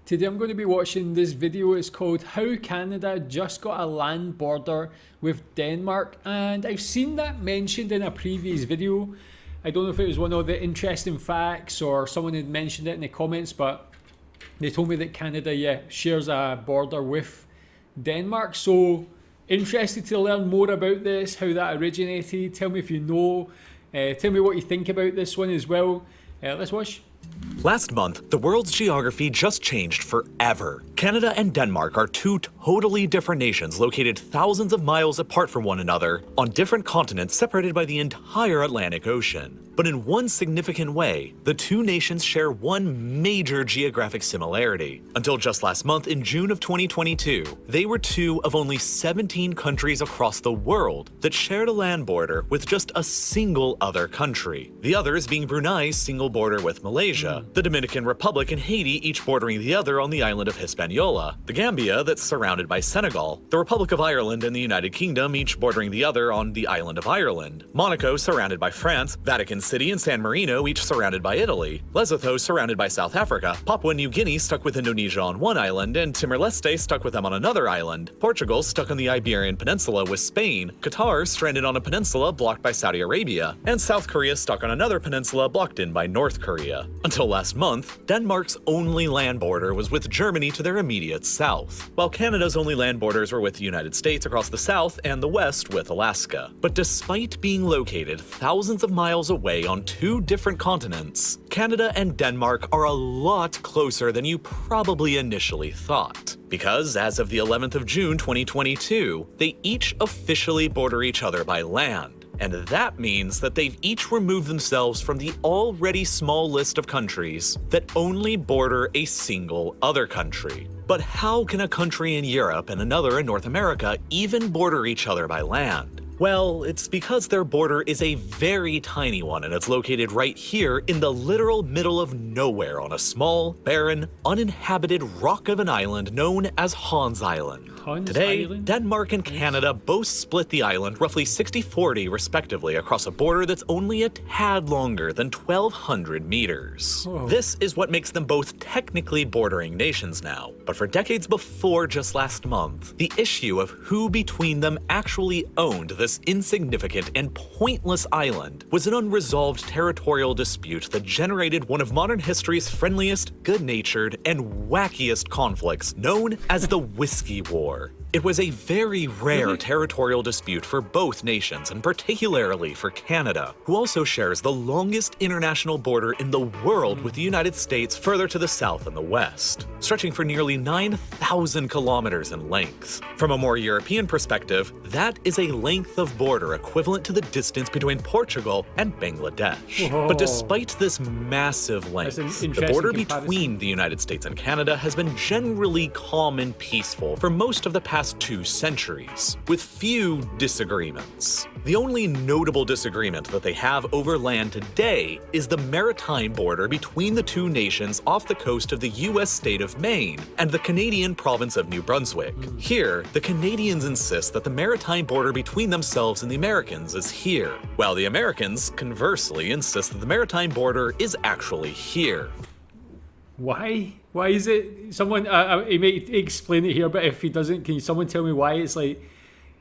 Today I'm going to be watching this video. It's called How Canada Just Got a Land Border with Denmark, and I've seen that mentioned in a previous video. I don't know if it was one of the interesting facts or someone had mentioned it in the comments, but they told me that Canada shares a border with Denmark. So interested to learn more about this, how that originated. Tell me if you know, tell me what you think about this one as well. Let's watch. Last month, the world's geography just changed forever. Canada and Denmark are two totally different nations located thousands of miles apart from one another on different continents separated by the entire Atlantic Ocean. But in one significant way, the two nations share one major geographic similarity. Until just last month, in June of 2022, they were two of only 17 countries across the world that shared a land border with just a single other country. The others being Brunei's single border with Malaysia, the Dominican Republic and Haiti each bordering the other on the island of Hispaniola, the Gambia that's surrounded by Senegal, the Republic of Ireland and the United Kingdom each bordering the other on the island of Ireland, Monaco surrounded by France, Vatican City and San Marino each surrounded by Italy, Lesotho surrounded by South Africa, Papua New Guinea stuck with Indonesia on one island and Timor-Leste stuck with them on another island, Portugal stuck on the Iberian Peninsula with Spain, Qatar stranded on a peninsula blocked by Saudi Arabia, and South Korea stuck on another peninsula blocked in by North Korea. Until last month, Denmark's only land border was with Germany to their immediate south, while Canada's only land borders were with the United States across the south and the west with Alaska. But despite being located thousands of miles away on two different continents, Canada and Denmark are a lot closer than you probably initially thought. Because as of the 11th of June 2022, they each officially border each other by land. And that means that they've each removed themselves from the already small list of countries that only border a single other country. But how can a country in Europe and another in North America even border each other by land? Well, it's because their border is a very tiny one and it's located right here in the literal middle of nowhere on a small, barren, uninhabited rock of an island known as Hans Island. Today, Denmark and Canada both split the island roughly 60-40 respectively across a border that's only a tad longer than 1,200 meters. Whoa. This is what makes them both technically bordering nations now. But for decades before just last month, the issue of who between them actually owned this insignificant and pointless island was an unresolved territorial dispute that generated one of modern history's friendliest, good-natured, and wackiest conflicts known as the Whisky War. It was a very rare territorial dispute for both nations, and particularly for Canada, who also shares the longest international border in the world with the United States further to the south and the west, stretching for nearly 9,000 kilometers in length. From a more European perspective, that is a length of border equivalent to the distance between Portugal and Bangladesh. Whoa. But despite this massive length, the border between the United States and Canada has been generally calm and peaceful for most of the past 2 centuries, with few disagreements. The only notable disagreement that they have over land today is the maritime border between the two nations off the coast of the US state of Maine and the Canadian province of New Brunswick. Here, the Canadians insist that the maritime border between themselves and the Americans is here, while the Americans, conversely, insist that the maritime border is actually here. Why? Why is it? Someone, he may explain it here, but if he doesn't, can someone tell me why it's like,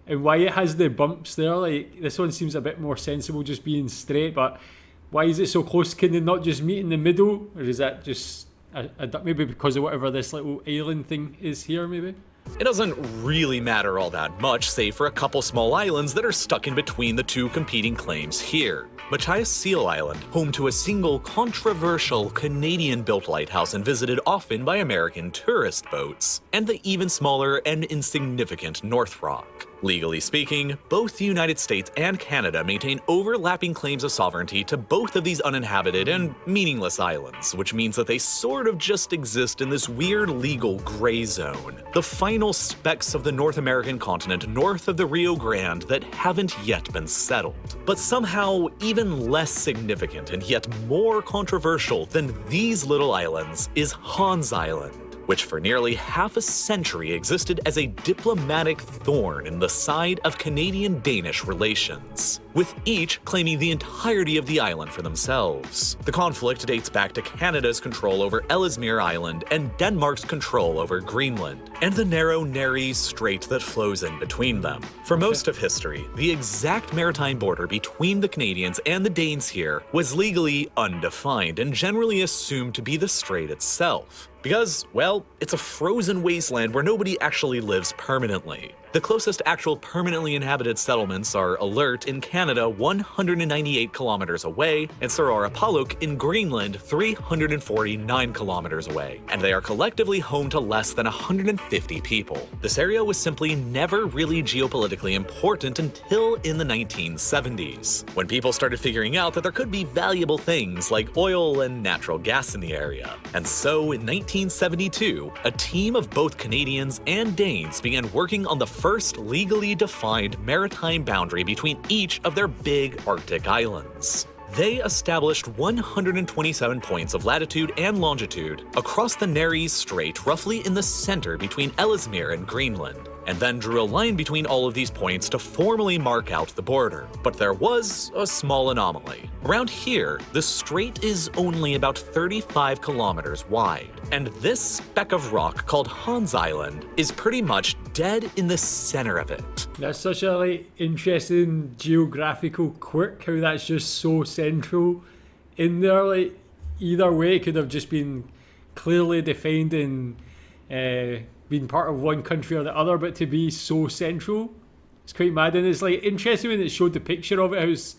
and why it has the bumps there? Like, this one seems a bit more sensible just being straight, but why is it so close? Can they not just meet in the middle? Or is that just, maybe because of whatever this little island thing is here, maybe? It doesn't really matter all that much, save for a couple small islands that are stuck in between the two competing claims here. Machias Seal Island, home to a single controversial Canadian-built lighthouse and visited often by American tourist boats, and the even smaller and insignificant North Rock. Legally speaking, both the United States and Canada maintain overlapping claims of sovereignty to both of these uninhabited and meaningless islands, which means that they sort of just exist in this weird legal gray zone. The final specks of the North American continent north of the Rio Grande that haven't yet been settled. But somehow even less significant and yet more controversial than these little islands is Hans Island. which for nearly half a century existed as a diplomatic thorn in the side of Canadian-Danish relations, with each claiming the entirety of the island for themselves. The conflict dates back to Canada's control over Ellesmere Island and Denmark's control over Greenland, and the narrow Nares Strait that flows in between them. For most of history, the exact maritime border between the Canadians and the Danes here was legally undefined and generally assumed to be the strait itself. Because, well, it's a frozen wasteland where nobody actually lives permanently. The closest actual permanently inhabited settlements are Alert in Canada 198 kilometers away, and Sararapaluk in Greenland 349 kilometers away, and they are collectively home to less than 150 people. This area was simply never really geopolitically important until in the 1970s, when people started figuring out that there could be valuable things like oil and natural gas in the area. And so in 1972, a team of both Canadians and Danes began working on the first legally defined maritime boundary between each of their big Arctic islands. They established 127 points of latitude and longitude across the Nares Strait, roughly in the center between Ellesmere and Greenland, and then drew a line between all of these points to formally mark out the border. But there was a small anomaly. Around here, the strait is only about 35 kilometers wide, and this speck of rock called Hans Island is pretty much dead in the center of it. That's such a interesting geographical quirk, how that's just so central in there. Either way, it could have just been clearly defined and being part of one country or the other, but to be so central, it's quite mad. And it's interesting when it showed the picture of it, it was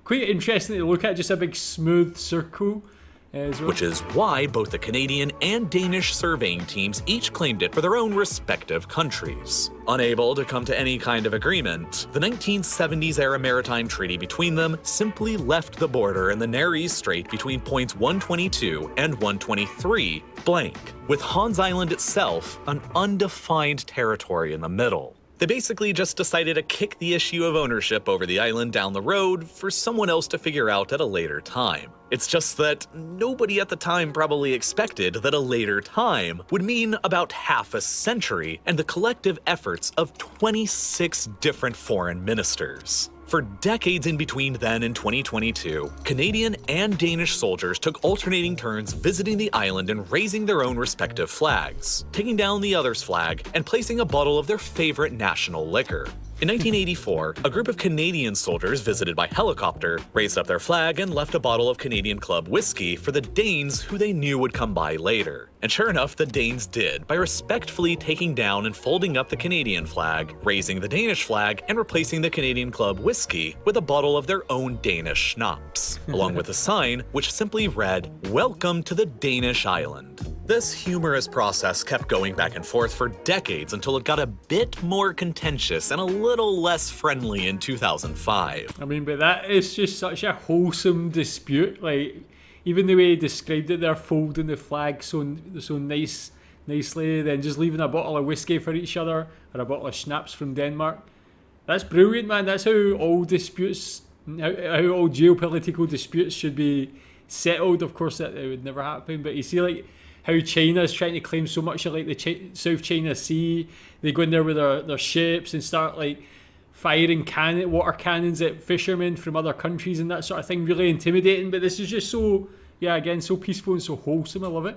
quite interesting to look at, just a big smooth circle. Which is why both the Canadian and Danish surveying teams each claimed it for their own respective countries. Unable to come to any kind of agreement, the 1970s-era maritime treaty between them simply left the border in the Nares Strait between points 122 and 123 blank, with Hans Island itself an undefined territory in the middle. They basically just decided to kick the issue of ownership over the island down the road for someone else to figure out at a later time. It's just that nobody at the time probably expected that a later time would mean about half a century and the collective efforts of 26 different foreign ministers. For decades in between then and 2022, Canadian and Danish soldiers took alternating turns visiting the island and raising their own respective flags, taking down the other's flag, and placing a bottle of their favorite national liquor. In 1984, a group of Canadian soldiers visited by helicopter raised up their flag and left a bottle of Canadian Club whiskey for the Danes who they knew would come by later. And sure enough, the Danes did, by respectfully taking down and folding up the Canadian flag, raising the Danish flag, and replacing the Canadian Club whiskey with a bottle of their own Danish schnapps, along with a sign which simply read, "Welcome to the Danish island." This humorous process kept going back and forth for decades until it got a bit more contentious and a little less friendly in 2005. I mean, but that is just such a wholesome dispute. Even the way he described it, they're folding the flag so nicely, then just leaving a bottle of whiskey for each other, or a bottle of schnapps from Denmark. That's brilliant, man. That's how all disputes, how all geopolitical disputes should be settled. Of course, that it would never happen, but you see, how China is trying to claim so much of the South China Sea. They go in there with their ships and start firing water cannons at fishermen from other countries and that sort of thing. Really intimidating, but this is just so, again, so peaceful and so wholesome. I love it.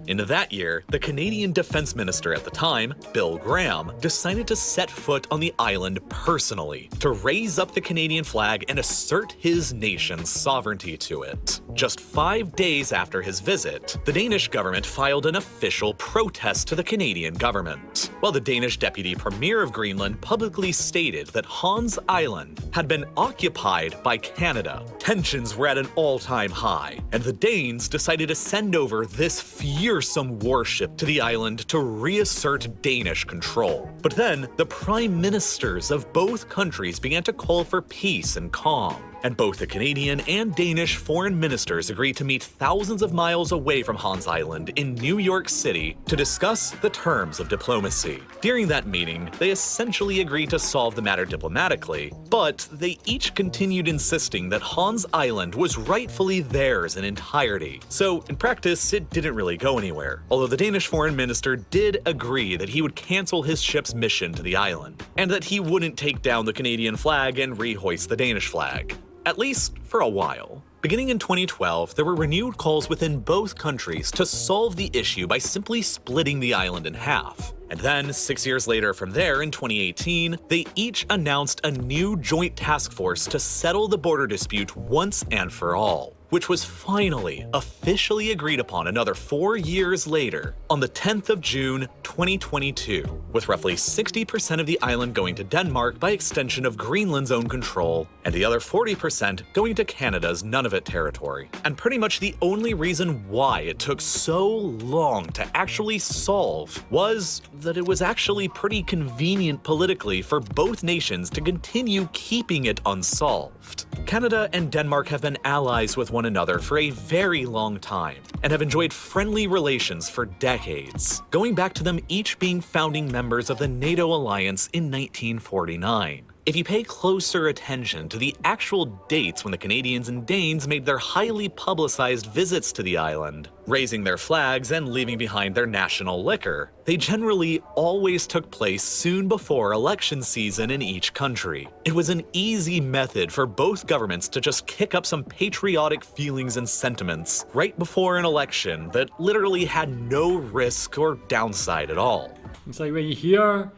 In that year, the Canadian Defense Minister at the time, Bill Graham, decided to set foot on the island personally to raise up the Canadian flag and assert his nation's sovereignty to it. Just 5 days after his visit, the Danish government filed an official protest to the Canadian government, while the Danish Deputy Premier of Greenland publicly stated that Hans Island had been occupied by Canada. Tensions were at an all-time high, and the Danes decided to send over this fearsome warship to the island to reassert Danish control. But then, the prime ministers of both countries began to call for peace and calm. and both the Canadian and Danish foreign ministers agreed to meet thousands of miles away from Hans Island in New York City to discuss the terms of diplomacy. During that meeting, they essentially agreed to solve the matter diplomatically, but they each continued insisting that Hans Island was rightfully theirs in entirety. So, in practice, it didn't really go anywhere, although the Danish foreign minister did agree that he would cancel his ship's mission to the island, and that he wouldn't take down the Canadian flag and rehoist the Danish flag. At least for a while. Beginning in 2012, there were renewed calls within both countries to solve the issue by simply splitting the island in half. And then, 6 years later from there, in 2018, they each announced a new joint task force to settle the border dispute once and for all, which was finally officially agreed upon another 4 years later, on the 10th of June, 2022, with roughly 60% of the island going to Denmark by extension of Greenland's own control, and the other 40% going to Canada's Nunavut territory. And pretty much the only reason why it took so long to actually solve was that it was actually pretty convenient politically for both nations to continue keeping it unsolved. Canada and Denmark have been allies with one another for a very long time, and have enjoyed friendly relations for decades, going back to them each being founding members of the NATO alliance in 1949. If you pay closer attention to the actual dates when the Canadians and Danes made their highly publicized visits to the island, raising their flags and leaving behind their national liquor, they generally always took place soon before election season in each country. It was an easy method for both governments to just kick up some patriotic feelings and sentiments right before an election that literally had no risk or downside at all. It's like when you hear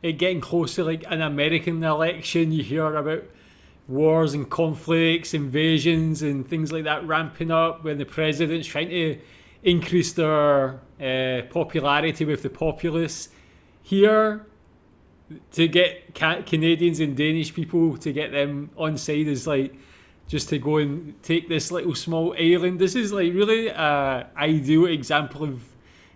it getting close to like an American election, you hear about wars and conflicts, invasions and things like that ramping up when the president's trying to increase their popularity with the populace. Here, to get Canadians and Danish people, to get them on side is like just to go and take this little small island. This is like really an ideal example of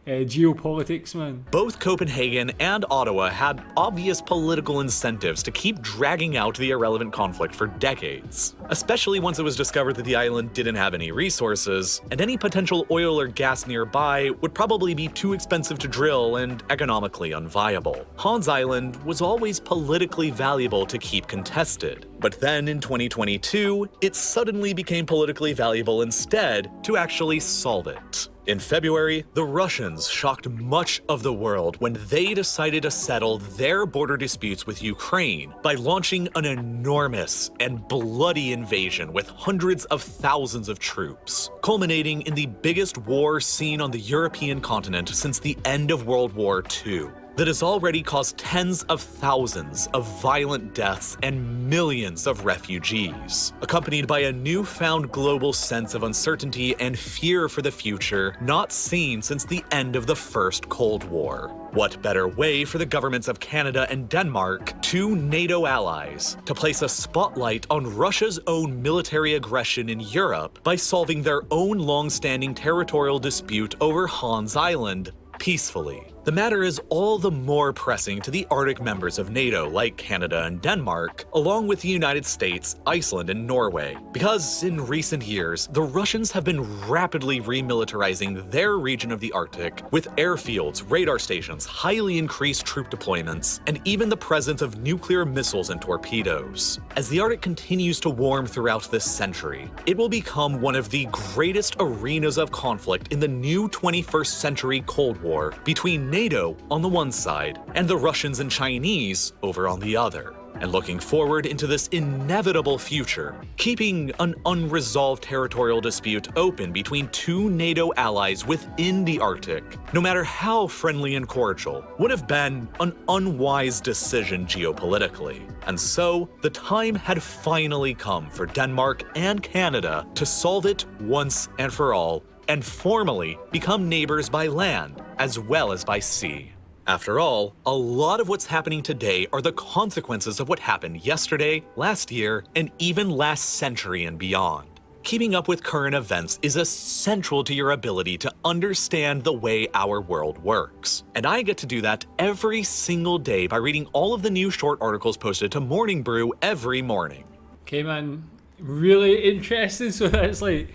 geopolitics, man. Both Copenhagen and Ottawa had obvious political incentives to keep dragging out the irrelevant conflict for decades, especially once it was discovered that the island didn't have any resources, and any potential oil or gas nearby would probably be too expensive to drill and economically unviable. Hans Island was always politically valuable to keep contested, but then in 2022, it suddenly became politically valuable instead to actually solve it. In February, the Russians shocked much of the world when they decided to settle their border disputes with Ukraine by launching an enormous and bloody invasion with hundreds of thousands of troops, culminating in the biggest war seen on the European continent since the end of World War II. That has already caused tens of thousands of violent deaths and millions of refugees, accompanied by a newfound global sense of uncertainty and fear for the future not seen since the end of the First Cold War. What better way for the governments of Canada and Denmark, two NATO allies, to place a spotlight on Russia's own military aggression in Europe by solving their own long-standing territorial dispute over Hans Island peacefully. The matter is all the more pressing to the Arctic members of NATO like Canada and Denmark, along with the United States, Iceland, and Norway, because in recent years, the Russians have been rapidly remilitarizing their region of the Arctic with airfields, radar stations, highly increased troop deployments, and even the presence of nuclear missiles and torpedoes. As the Arctic continues to warm throughout this century, it will become one of the greatest arenas of conflict in the new 21st century Cold War between NATO on the one side and the Russians and Chinese over on the other. And looking forward into this inevitable future, keeping an unresolved territorial dispute open between two NATO allies within the Arctic, no matter how friendly and cordial, would have been an unwise decision geopolitically. And so, the time had finally come for Denmark and Canada to solve it once and for all, and formally become neighbors by land as well as by sea. After all, a lot of what's happening today are the consequences of what happened yesterday, last year, and even last century and beyond. Keeping up with current events is essential to your ability to understand the way our world works. And I get to do that every single day by reading all of the new short articles posted to Morning Brew every morning. Okay, man. really interesting. So that's like,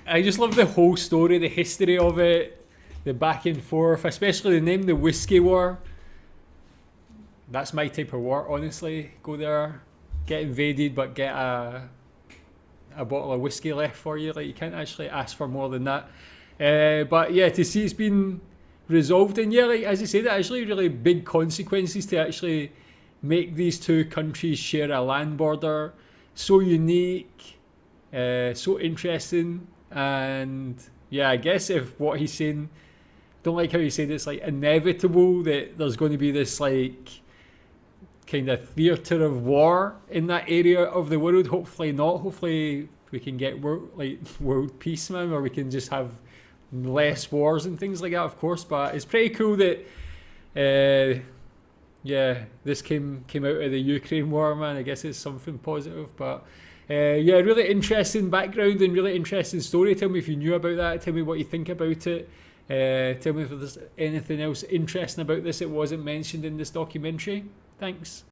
I just love the whole story, the history of it, the back and forth, especially the name, the Whisky War. That's my type of war, honestly. Go there, get invaded, but get a bottle of whiskey left for you. Like, you can't actually ask for more than that. But yeah, to see it's been resolved, and yeah, like as you said, actually really big consequences to actually make these two countries share a land border. So unique, so interesting, and yeah, I guess if what he's saying, don't like how he said it's like inevitable that there's going to be this like kind of theatre of war in that area of the world. Hopefully not. Hopefully we can get world peace, man, or we can just have less wars and things like that, of course. But it's pretty cool that yeah, this came out of the Ukraine war, man. I guess it's something positive. But yeah, really interesting background and really interesting story. Tell me if you knew about that. Tell me what you think about it. Tell me if there's anything else interesting about this that wasn't mentioned in this documentary. Thanks.